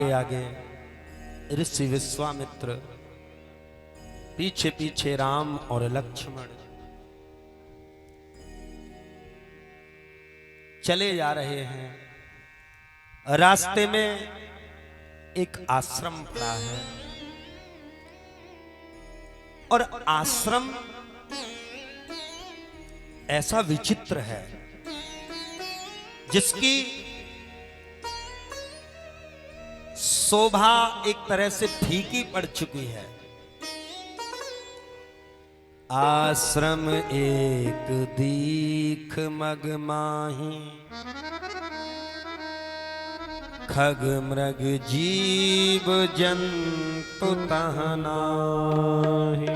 आगे ऋषि विश्वामित्र, पीछे पीछे राम और लक्ष्मण चले जा रहे हैं। रास्ते में एक आश्रम पड़ा है और आश्रम ऐसा विचित्र है जिसकी शोभा एक तरह से फीकी पड़ चुकी है। आश्रम एक दीख मगमाही, खग मृग जीव जंतु तहनाहि।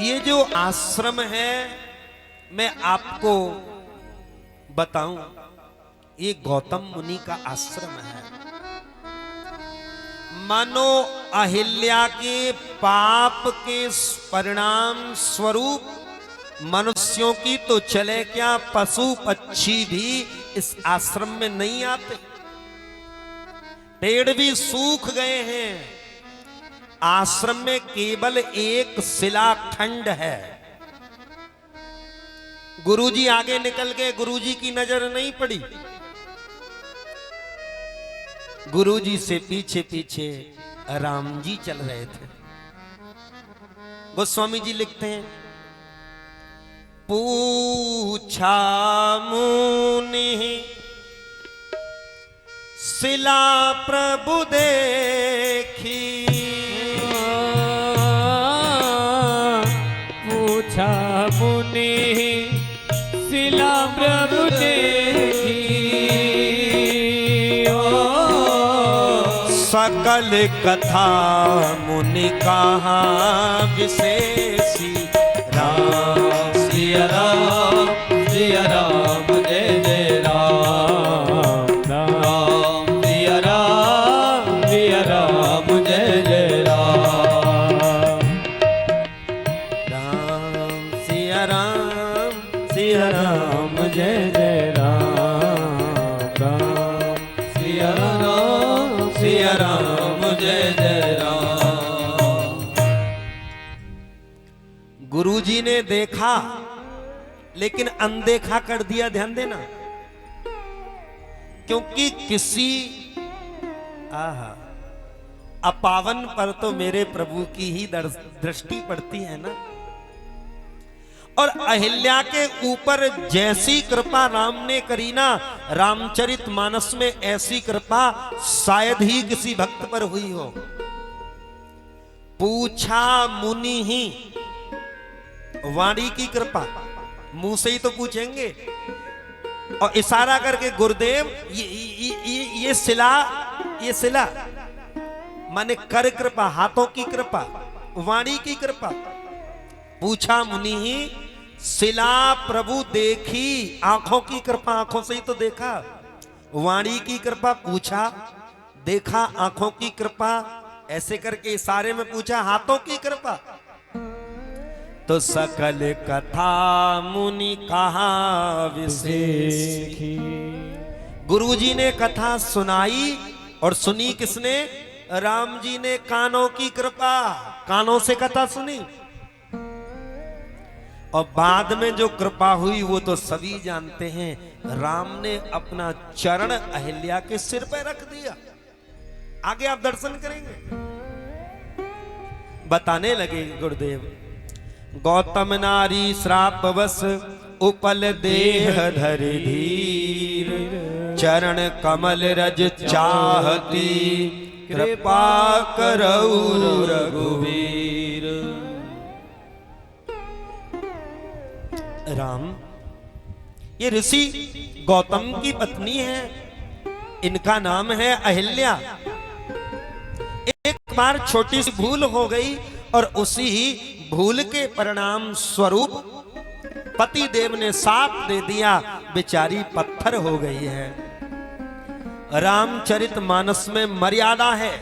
ये जो आश्रम है मैं आपको बताऊं, ये गौतम मुनि का आश्रम है। मानो अहिल्या के पाप के परिणाम स्वरूप मनुष्यों की तो चले क्या, पशु पक्षी भी इस आश्रम में नहीं आते। पेड़ भी सूख गए हैं। आश्रम में केवल एक शिलाखंड है। गुरुजी आगे निकल गए, गुरुजी की नजर नहीं पड़ी। गुरुजी से पीछे पीछे राम जी चल रहे थे। गोस्वामी जी लिखते हैं, पूछा मुनि शिला प्रभु देखी, पूछा मुनि शिला प्रभु देखी। सकल कथा मुनि कहा विशेषी, राम सिया राम सिया राम जय जय राम, राम सिया राम जय जय राम, राम सिया राम जय जय राम, राम सिया राम जय जय राम। गुरुजी ने देखा लेकिन अनदेखा कर दिया। ध्यान देना, क्योंकि किसी अपावन पर तो मेरे प्रभु की ही दृष्टि पड़ती है ना। और अहिल्या के ऊपर जैसी कृपा राम ने करी ना, रामचरितमानस में ऐसी कृपा शायद ही किसी भक्त पर हुई हो। पूछा मुनि ही, वाणी की कृपा, मुंह से ही तो पूछेंगे। और इशारा करके गुरुदेव ये शिला माने कर कृपा, हाथों की कृपा, वाणी की कृपा। पूछा मुनि ही शिला प्रभु देखी, आंखों की कृपा, आंखों से ही तो देखा। वाणी की कृपा, पूछा देखा, आंखों की कृपा, ऐसे करके इशारे में पूछा, हाथों की कृपा। तो सकल कथा मुनि कहा विशेषी। गुरुजी ने कथा सुनाई और सुनी किसने? राम जी ने। कानों की कृपा, कानों से कथा सुनी। और बाद में जो कृपा हुई वो तो सभी जानते हैं। राम ने अपना चरण अहिल्या के सिर पर रख दिया। आगे आप दर्शन करेंगे। बताने लगे गुरुदेव, गौतम नारी श्रापवश उपल देह धर धीर, चरण कमल रज चाहती, कृपा करऊ रघुवीर। राम, ये ऋषि गौतम की पत्नी है, इनका नाम है अहिल्या। एक बार छोटी सी भूल हो गई और उसी भूल के परिणाम स्वरूप पति देव ने साप दे दिया, बेचारी पत्थर हो गई है। रामचरितमानस में मर्यादा है।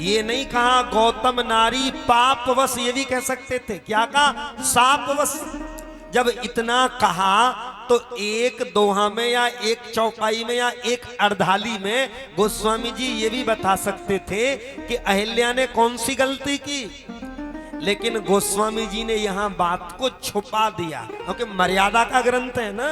ये नहीं कहा गौतम नारी पापवश, ये भी कह सकते थे। क्या कहा? सापवश। जब इतना कहा तो एक दोहा में या एक चौपाई में या एक अर्धाली में गोस्वामी जी ये भी बता सकते थे कि अहिल्या ने कौन सी गलती की, लेकिन गोस्वामी जी ने यहां बात को छुपा दिया क्योंकि मर्यादा का ग्रंथ है ना।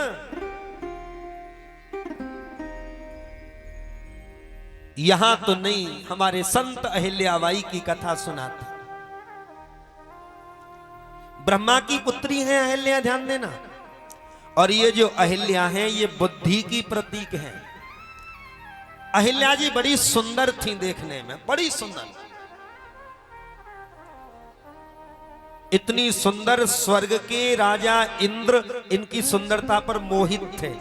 यहां तो नहीं, हमारे संत अहिल्याबाई की कथा सुनाते। ब्रह्मा की पुत्री है अहिल्या, ध्यान देना। और ये जो अहिल्या है ये बुद्धि की प्रतीक है। अहिल्या जी बड़ी सुंदर थी देखने में, बड़ी सुंदर, इतनी सुंदर स्वर्ग के राजा इंद्र इनकी सुंदरता पर मोहित थे।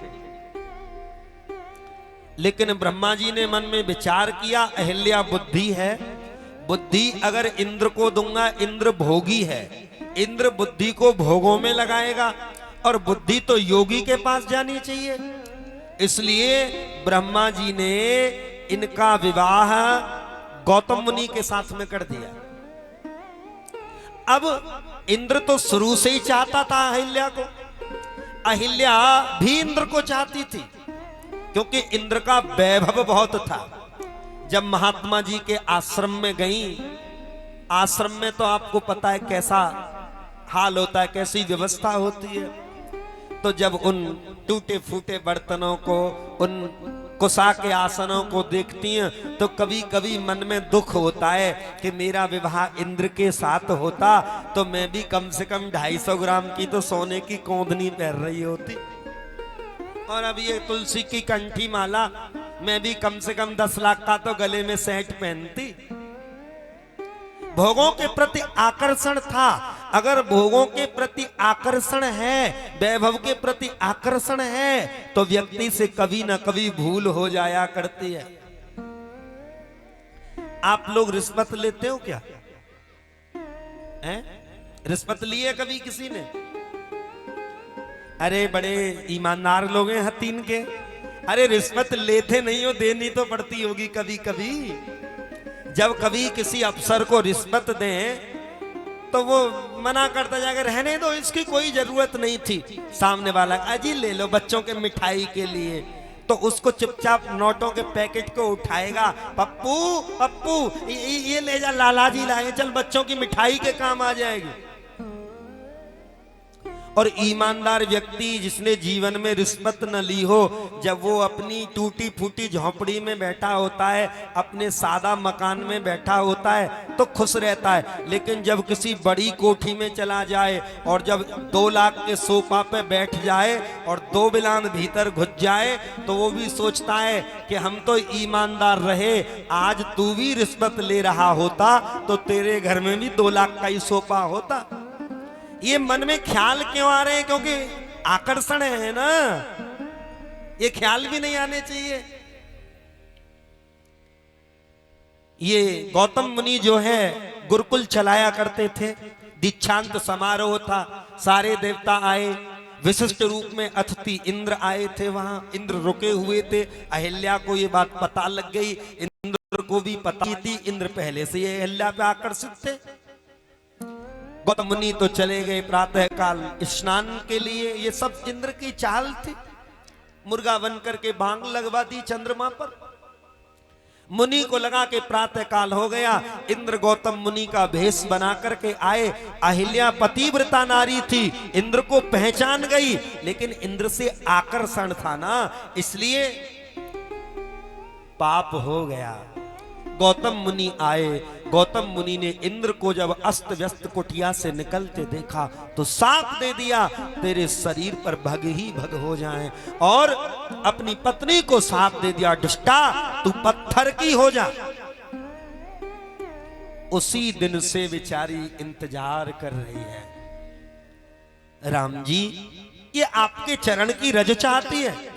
लेकिन ब्रह्मा जी ने मन में विचार किया अहिल्या बुद्धि है, बुद्धि अगर इंद्र को दूंगा, इंद्र भोगी है, इंद्र बुद्धि को भोगों में लगाएगा और बुद्धि तो योगी के पास जानी चाहिए। इसलिए ब्रह्मा जी ने इनका विवाह गौतम मुनि के साथ में कर दिया। अब इंद्र तो शुरू से ही चाहता था अहिल्या को, अहिल्या भी इंद्र को चाहती थी क्योंकि इंद्र का वैभव बहुत था। जब महात्मा जी के आश्रम में गई, आश्रम में तो आपको पता है कैसा हाल होता है, कैसी व्यवस्था होती है। तो जब उन टूटे फूटे बर्तनों को, उन कुशा के आसनों को देखती हैं तो कभी कभी मन में दुख होता है कि मेरा विवाह इंद्र के साथ होता तो मैं भी कम से कम 250 ग्राम की तो सोने की कोंदनी पहन रही होती, और अब ये तुलसी की कंठी माला मैं भी कम से कम 10 लाख का तो गले में सेट पहनती। भोगों के प्रति आकर्षण था। अगर भोगों के प्रति आकर्षण है, वैभव के प्रति आकर्षण है, तो व्यक्ति से कभी ना कभी भूल हो जाया करती है। आप लोग रिश्वत लेते हो क्या? हैं? रिश्वत लिए कभी किसी ने? अरे बड़े ईमानदार लोग हैं हतीन के। अरे रिश्वत लेते नहीं हो, देनी तो पड़ती होगी कभी कभी। जब कभी किसी अफसर को रिश्वत दें तो वो मना करता जाएगा, रहने दो, इसकी कोई जरूरत नहीं थी। सामने वाला अजी ले लो बच्चों के मिठाई के लिए, तो उसको चुपचाप नोटों के पैकेट को उठाएगा, पप्पू पप्पू ये ले जा, लाला जी लाए, चल बच्चों की मिठाई के काम आ जाएगी। और ईमानदार व्यक्ति जिसने जीवन में रिश्वत न ली हो, जब वो अपनी टूटी फूटी झोंपड़ी में बैठा होता है, अपने सादा मकान में बैठा होता है तो खुश रहता है। लेकिन जब किसी बड़ी कोठी में चला जाए और जब 2 लाख के सोफा पे बैठ जाए और 2 बिलान भीतर घुस जाए तो वो भी सोचता है कि हम तो ईमानदार रहे, आज तू भी रिश्वत ले रहा होता तो तेरे घर में भी 2 लाख का ही सोफा होता। ये मन में ख्याल क्यों आ रहे हैं? क्योंकि आकर्षण है ना, ये ख्याल भी नहीं आने चाहिए। ये गौतम मुनि जो है गुरुकुल चलाया करते थे, दीक्षांत समारोह था, सारे देवता आए, विशिष्ट रूप में अतिथि इंद्र आए थे, वहां इंद्र रुके हुए थे। अहिल्या को ये बात पता लग गई, इंद्र को भी पता थी, इंद्र पहले से ये अहिल्या पे आकर्षित थे। गौतम मुनि तो चले गए प्रातः काल स्नान के लिए, ये सब इंद्र की चाल थी। मुर्गा बन करके भांग लगवा दी चंद्रमा पर। मुनि को लगा कि प्रातः काल हो गया, इंद्र गौतम मुनि का भेष बना करके आए। अहिल्या पतिव्रता नारी थी, इंद्र को पहचान गई, लेकिन इंद्र से आकर्षण था ना, इसलिए पाप हो गया। गौतम मुनि आए, गौतम मुनि ने इंद्र को जब अस्त व्यस्त कुटिया से निकलते देखा तो साप दे दिया, तेरे शरीर पर भग ही भग हो जाएं, और अपनी पत्नी को साप दे दिया, दुष्टा तू पत्थर की हो जा। उसी दिन से बेचारी इंतजार कर रही है। राम जी ये आपके चरण की रज चाहती है।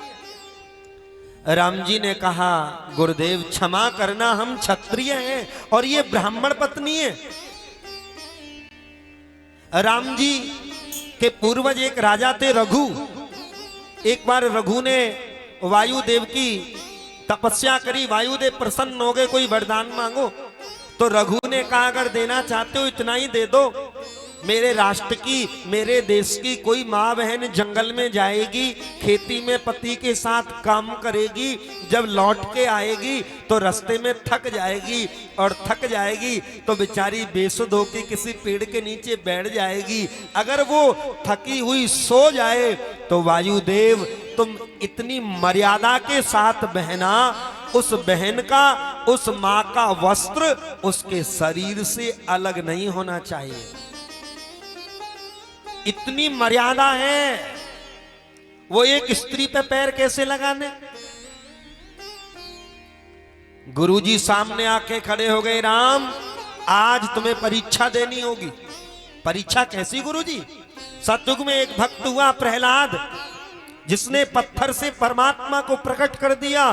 राम जी ने कहा, गुरुदेव क्षमा करना, हम क्षत्रिय हैं और ये ब्राह्मण पत्नी है। राम जी के पूर्वज एक राजा थे रघु। एक बार रघु ने वायुदेव की तपस्या करी, वायुदेव प्रसन्न हो गए, कोई वरदान मांगो। तो रघु ने कहा, अगर देना चाहते हो इतना ही दे दो, मेरे राष्ट्र की, मेरे देश की कोई माँ बहन जंगल में जाएगी, खेती में पति के साथ काम करेगी, जब लौट के आएगी तो रास्ते में थक जाएगी, और थक जाएगी तो बेचारी बेसुध होकर किसी पेड़ के नीचे बैठ जाएगी। अगर वो थकी हुई सो जाए तो वायुदेव तुम इतनी मर्यादा के साथ बहना, उस बहन का, उस माँ का वस्त्र उसके शरीर से अलग नहीं होना चाहिए। इतनी मर्यादा है। वो एक स्त्री पे पैर कैसे लगाने? गुरुजी सामने आके खड़े हो गए, राम आज तुम्हें परीक्षा देनी होगी। परीक्षा कैसी गुरुजी? सतयुग में एक भक्त हुआ प्रहलाद, जिसने पत्थर से परमात्मा को प्रकट कर दिया,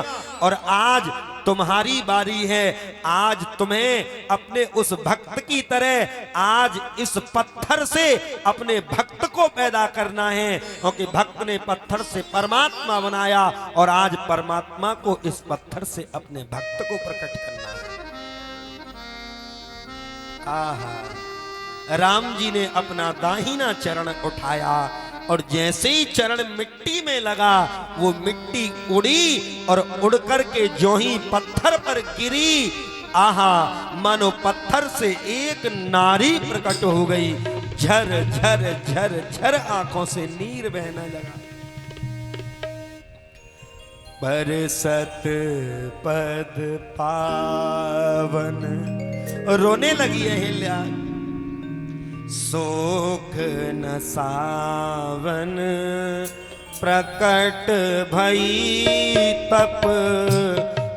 और आज तुम्हारी बारी है। आज तुम्हें अपने उस भक्त की तरह आज इस पत्थर से अपने भक्त को पैदा करना है, क्योंकि भक्त ने पत्थर से परमात्मा बनाया, और आज परमात्मा को इस पत्थर से अपने भक्त को प्रकट करना है। आहा, राम जी ने अपना दाहिना चरण उठाया, और जैसे ही चरण मिट्टी में लगा, वो मिट्टी उड़ी, और उड़ करके जो ही पत्थर पर गिरी, आहा, मानो पत्थर से एक नारी प्रकट हो गई। झर झर झर झर आंखों से नीर बहने लगा। बरसत पद पावन, रोने लगी अहिल्या। शोक न सावन प्रकट भई तप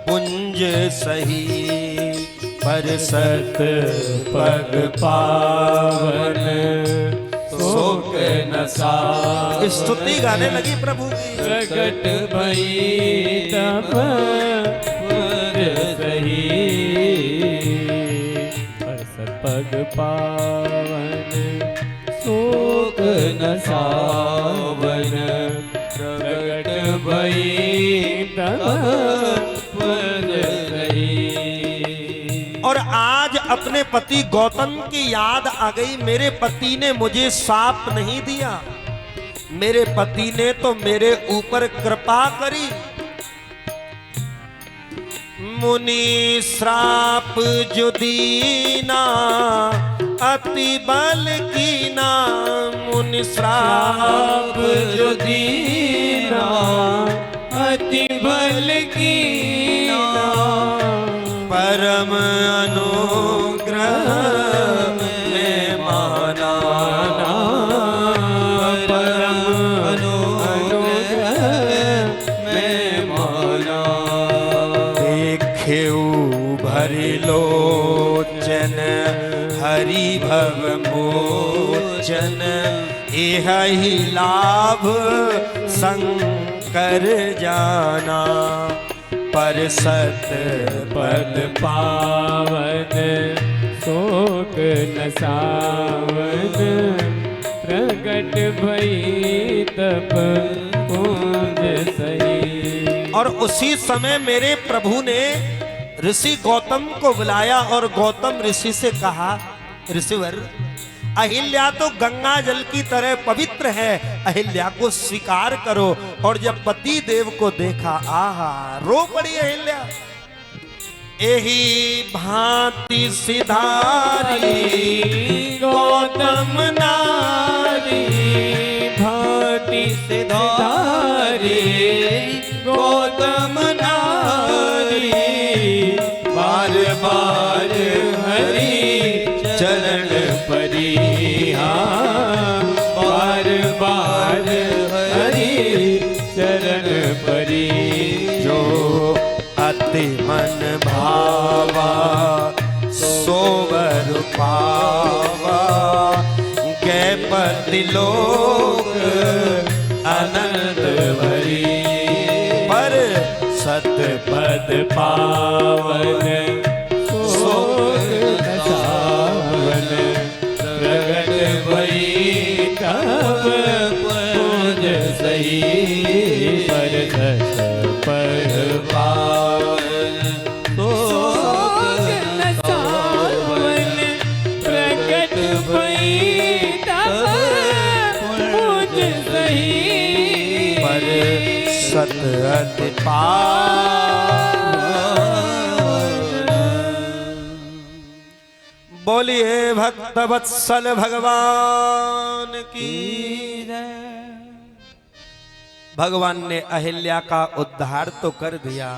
पुंज सही। बरसत पग पावन शोक न सावन। स्तुति गाने लगी प्रभु की। प्रकट भई तप पुंज सही। बरसत पग पावन शोक न सावन। प्रकट भई तप पुंज सही। और आज अपने पति गौतम की याद आ गई। मेरे पति ने मुझे शाप नहीं दिया, मेरे पति ने तो मेरे ऊपर कृपा करी। मुनि श्राप जो दीना अति बल कीना। मुनि श्राप जो दीना अति बल कीना। परम अनुग्रह में माना। परम अनुग्रह में माना। देखेऊ भरि लोचन हरि भव मोचन। एह ही लाभ शंकर जाना। परसत पद पावन शोक न सावन। प्रकट भई तप पुंज सही। और उसी समय मेरे प्रभु ने ऋषि गौतम को बुलाया, और गौतम ऋषि से कहा, ऋषिवर अहिल्या तो गंगा जल की तरह पवित्र है, अहिल्या को स्वीकार करो। और जब पति देव को देखा, आहा, रो पड़ी अहिल्या। एही भांति सिधारी गौतम नारी। भांति सिधारी गौतम नारी। बार बार हरि चरण परिहा। बार बार हरि चरण परी। जो अति मन भावा सोवर पावा। कै पति लोक अनंत भरी। पर सत पद पावन शोक न सावन। प्रगट भई तब पुंज सही। बरसत पद पावन शोक न सावन। प्रगट भई पद पावन। बोलिए भक्त वत्सल भगवान की जय। भगवान ने अहिल्या का उद्धार तो कर दिया,